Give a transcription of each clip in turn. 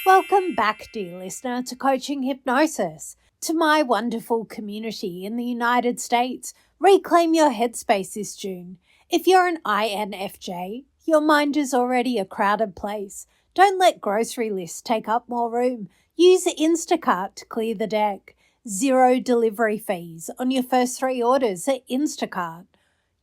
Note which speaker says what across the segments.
Speaker 1: Welcome back, dear listener, to Coaching Hypnosis, to my wonderful community in the United States. Reclaim your headspace this June. If you're an INFJ, your mind is already a crowded place. Don't let grocery lists take up more room. Use Instacart to clear the deck. 0 delivery fees on your first 3 orders at Instacart.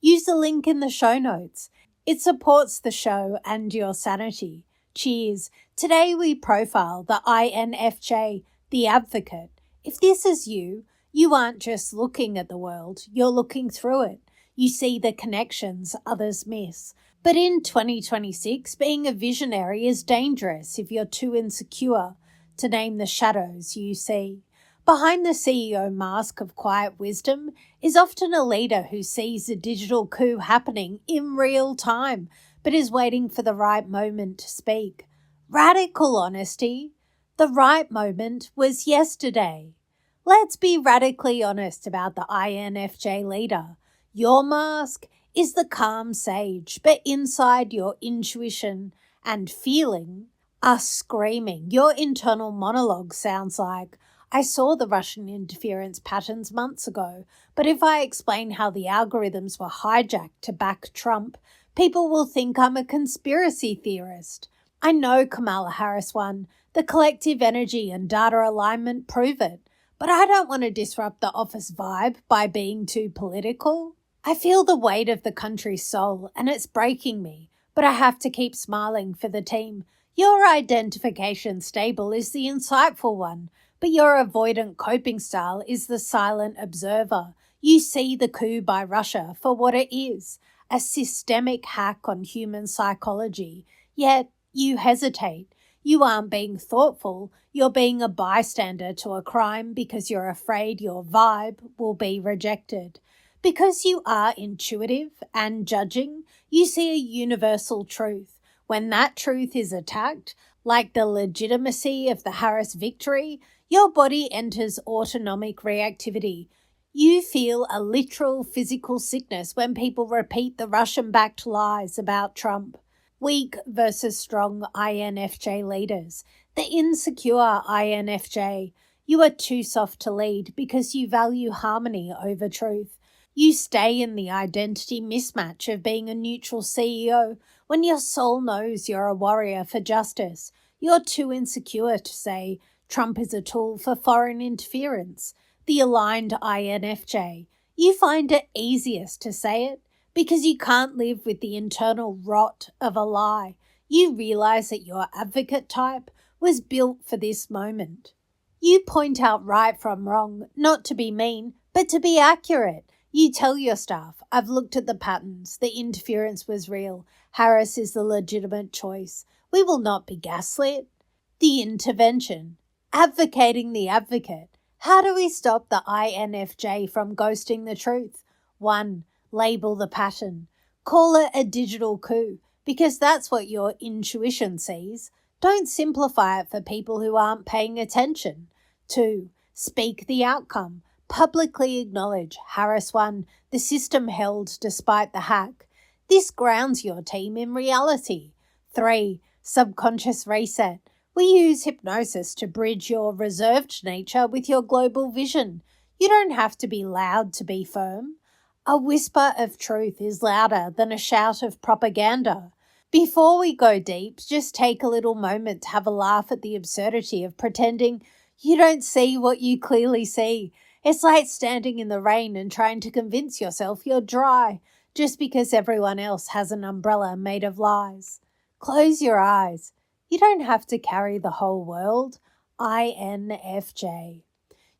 Speaker 1: Use the link in the show notes. It supports the show and your sanity. Cheers. Today we profile the INFJ, the advocate. If this is you, you aren't just looking at the world, you're looking through it. You see the connections others miss. But in 2026, being a visionary is dangerous if you're too insecure to name the shadows you see. Behind the CEO mask of quiet wisdom is often a leader who sees a digital coup happening in real time, but is waiting for the right moment to speak. Radical honesty. The right moment was yesterday. Let's be radically honest about the INFJ leader. Your mask is the calm sage, but inside your intuition and feeling are screaming. Your internal monologue sounds like, I saw the Russian interference patterns months ago, but if I explain how the algorithms were hijacked to back Trump, people will think I'm a conspiracy theorist. I know Kamala Harris won. The collective energy and data alignment prove it. But I don't want to disrupt the office vibe by being too political. I feel the weight of the country's soul and it's breaking me, but I have to keep smiling for the team. Your identification stable is the insightful one, but your avoidant coping style is the silent observer. You see the coup by Russia for what it is. A systemic hack on human psychology, yet you hesitate. You aren't being thoughtful, you're being a bystander to a crime because you're afraid your vibe will be rejected. Because you are intuitive and judging, you see a universal truth. When that truth is attacked, like the legitimacy of the Harris victory, your body enters autonomic reactivity. You feel a literal physical sickness when people repeat the Russian-backed lies about Trump. Weak versus strong INFJ leaders. The insecure INFJ. You are too soft to lead because you value harmony over truth. You stay in the identity mismatch of being a neutral CEO when your soul knows you're a warrior for justice. You're too insecure to say Trump is a tool for foreign interference. The aligned INFJ. You find it easiest to say it because you can't live with the internal rot of a lie. You realize that your advocate type was built for this moment. You point out right from wrong, not to be mean, but to be accurate. You tell your staff, I've looked at the patterns, the interference was real, Harris is the legitimate choice. We will not be gaslit. The intervention. Advocating the advocate. How do we stop the INFJ from ghosting the truth? 1. Label the pattern. Call it a digital coup because that's what your intuition sees. Don't simplify it for people who aren't paying attention. 2. Speak the outcome. Publicly acknowledge Harris won, the system held despite the hack. This grounds your team in reality. 3. Subconscious reset. We use hypnosis to bridge your reserved nature with your global vision. You don't have to be loud to be firm. A whisper of truth is louder than a shout of propaganda. Before we go deep, just take a little moment to have a laugh at the absurdity of pretending you don't see what you clearly see. It's like standing in the rain and trying to convince yourself you're dry just because everyone else has an umbrella made of lies. Close your eyes. You don't have to carry the whole world. INFJ.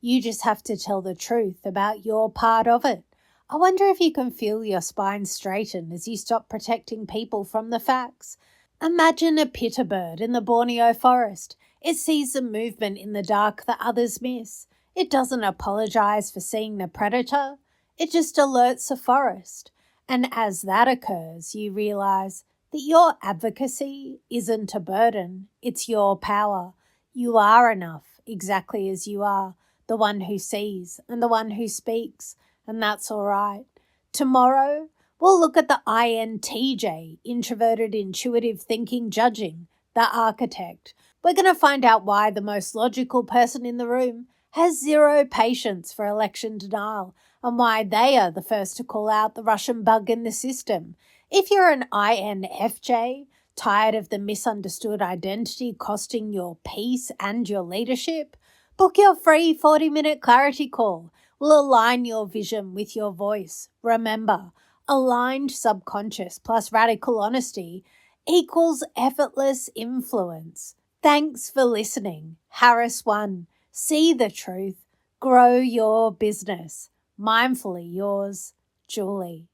Speaker 1: You just have to tell the truth about your part of it. I wonder if you can feel your spine straighten as you stop protecting people from the facts. Imagine a pitta bird in the Borneo forest. It sees the movement in the dark that others miss. It doesn't apologize for seeing the predator. It just alerts the forest. And as that occurs, you realize that your advocacy isn't a burden, it's your power. You are enough, exactly as you are, the one who sees and the one who speaks, and that's all right. Tomorrow, we'll look at the INTJ, Introverted, Intuitive Thinking Judging, the architect. We're going to find out why the most logical person in the room has zero patience for election denial and why they are the first to call out the Russian bug in the system. If you're an INFJ, tired of the misunderstood identity costing your peace and your leadership, book your free 40-minute clarity call. We'll align your vision with your voice. Remember, aligned subconscious plus radical honesty equals effortless influence. Thanks for listening. Harris 1. See the truth. Grow your business. Mindfully yours, Julie.